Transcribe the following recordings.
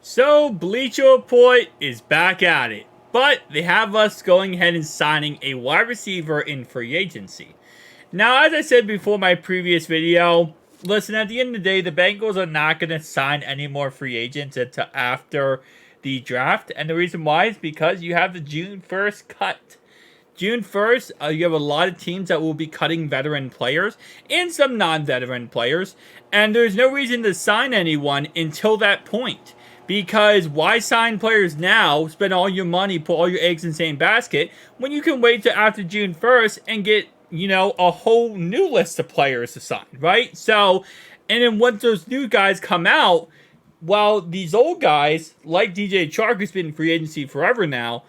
So, Bleacher Report is back at it, but they have us going ahead and signing a wide receiver in free agency. Now, as I said before my previous video, listen, at the end of the day, the Bengals are not going to sign any more free agents until after the draft, and the reason why is because you have the June 1st cut. June 1st, you have a lot of teams that will be cutting veteran players and some non-veteran players, and there's no reason to sign anyone until that point. Because why sign players now, spend all your money, put all your eggs in the same basket, when you can wait till after June 1st and get, a whole new list of players to sign, right? So, and then once those new guys come out, while these old guys, like DJ Chark, who's been in free agency forever now,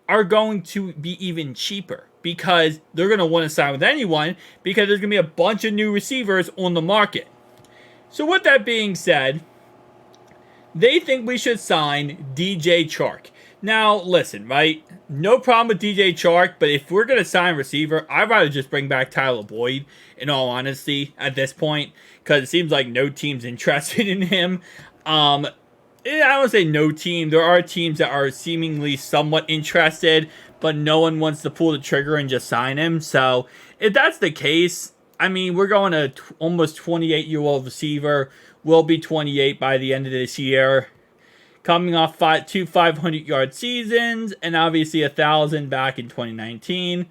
are going to be even cheaper because they're going to want to sign with anyone because there's going to be a bunch of new receivers on the market. So with that being said, they think we should sign DJ Chark. Now, listen, right? No problem with DJ Chark, but if we're going to sign a receiver, I'd rather just bring back Tyler Boyd, in all honesty, at this point, because it seems like no team's interested in him. I don't say no team. There are teams that are seemingly somewhat interested, but no one wants to pull the trigger and just sign him. So, if that's the case, I mean, we're going to almost 28-year-old receiver. Will be 28 by the end of this year. Coming off two 500-yard seasons, and obviously 1,000 back in 2019.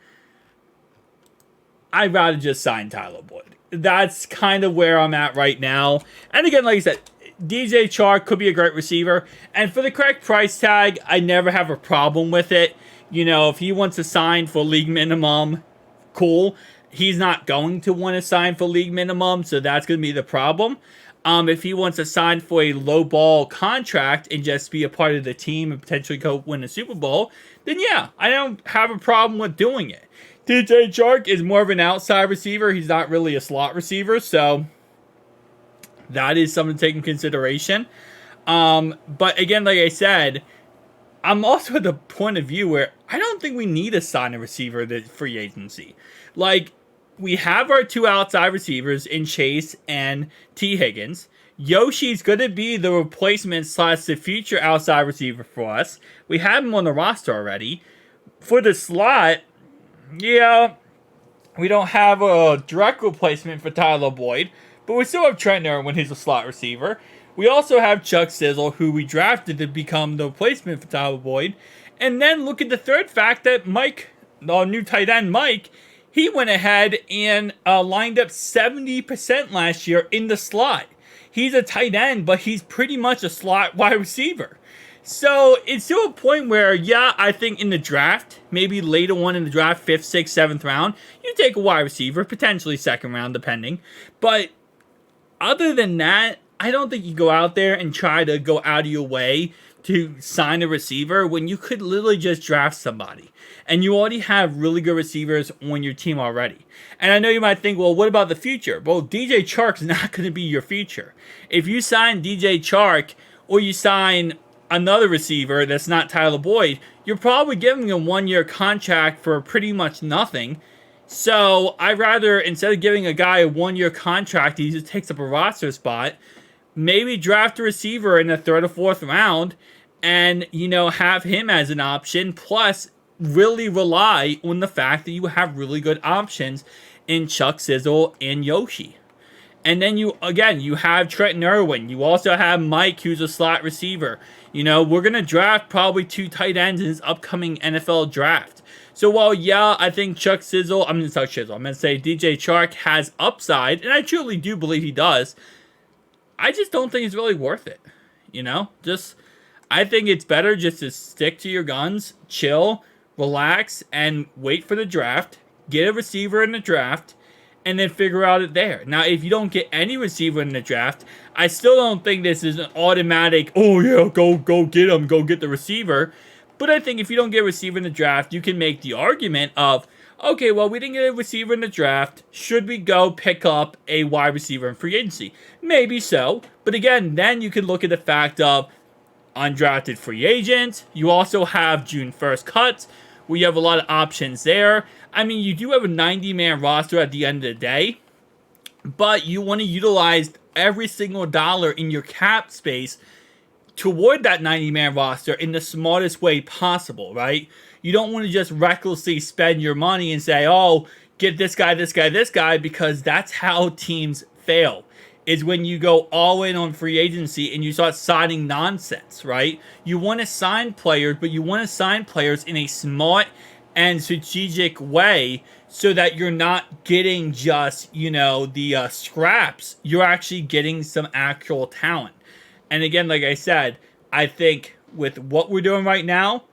I'd rather just sign Tyler Boyd. That's kind of where I'm at right now. And again, like I said, DJ Chark could be a great receiver. And for the correct price tag, I never have a problem with it. If he wants to sign for league minimum, cool. He's not going to want to sign for league minimum, so that's going to be the problem. If he wants to sign for a low ball contract and just be a part of the team and potentially go win a Super Bowl, then yeah, I don't have a problem with doing it. DJ Chark is more of an outside receiver. He's not really a slot receiver, so that is something to take in consideration. But again, like I said, I'm also at the point of view where I don't think we need to sign a receiver to free agency. Like, we have our two outside receivers in Chase and T. Higgins. Yoshi's going to be the replacement / the future outside receiver for us. We have him on the roster already. For the slot, yeah, we don't have a direct replacement for Tyler Boyd, but we still have Trent Irwin, who's a slot receiver. We also have Chuck Sizzle, who we drafted to become the replacement for Tyler Boyd. And then look at the third fact that Mike, our new tight end Mike, he went ahead and lined up 70% last year in the slot. He's a tight end, but he's pretty much a slot wide receiver. So it's to a point where, yeah, I think in the draft, maybe later on in the draft, 5th, 6th, 7th round, you take a wide receiver, potentially 2nd round, depending. But other than that, I don't think you go out there and try to go out of your way to sign a receiver when you could literally just draft somebody. And you already have really good receivers on your team already. And I know you might think, well, what about the future? Well, DJ Chark's not going to be your future. If you sign DJ Chark or you sign another receiver that's not Tyler Boyd, you're probably giving him a 1-year contract for pretty much nothing. So I'd rather, instead of giving a guy a 1-year contract, he just takes up a roster spot, maybe draft a receiver in the 3rd or 4th round and, have him as an option, plus really rely on the fact that you have really good options in Chuck Sizzle and Yoshi. And then you have Trent Irwin. You also have Mike, who's a slot receiver. We're going to draft probably 2 tight ends in this upcoming NFL draft. So while, yeah, I think I'm going to say DJ Chark has upside, and I truly do believe he does, I just don't think it's really worth it. I think it's better just to stick to your guns, chill, relax, and wait for the draft, get a receiver in the draft, and then figure out it there. Now, if you don't get any receiver in the draft, I still don't think this is an automatic, oh yeah, go get him, go get the receiver. But I think if you don't get a receiver in the draft, you can make the argument of, okay, well, we didn't get a receiver in the draft. Should we go pick up a wide receiver in free agency? Maybe so. But again, then you can look at the fact of undrafted free agents. You also have June 1st cuts, where you have a lot of options there. I mean, you do have a 90-man roster at the end of the day, but you want to utilize every single dollar in your cap space toward that 90-man roster in the smartest way possible, right? You don't want to just recklessly spend your money and say, oh, get this guy, this guy, this guy, because that's how teams fail. Is when you go all in on free agency and you start signing nonsense, right? You want to sign players, but you want to sign players in a smart and strategic way so that you're not getting just, the scraps. You're actually getting some actual talent. And again, like I said, I think with what we're doing right now,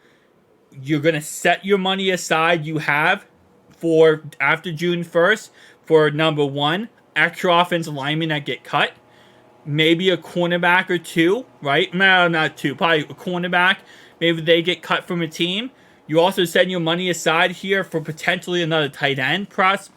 you're going to set your money aside you have for after June 1st for number one, extra offensive linemen that get cut. Maybe a cornerback or two, right? No, not two, probably a cornerback. Maybe they get cut from a team. You also set your money aside here for potentially another tight end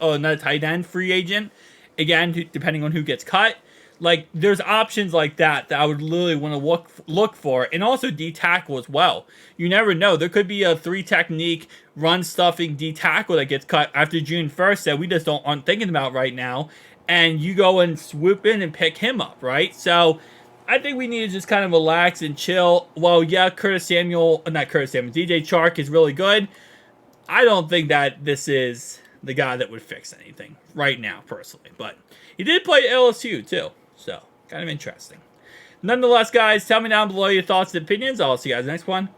another tight end free agent. Again, depending on who gets cut. Like, there's options like that I would literally want to look for. And also D-tackle as well. You never know. There could be a 3-technique run-stuffing D-tackle that gets cut after June 1st that we just aren't thinking about right now. And you go and swoop in and pick him up, right? So, I think we need to just kind of relax and chill. Well, yeah, DJ Chark is really good. I don't think that this is the guy that would fix anything right now, personally. But he did play at LSU, too. So, kind of interesting. Nonetheless, guys, tell me down below your thoughts and opinions. I'll see you guys next one.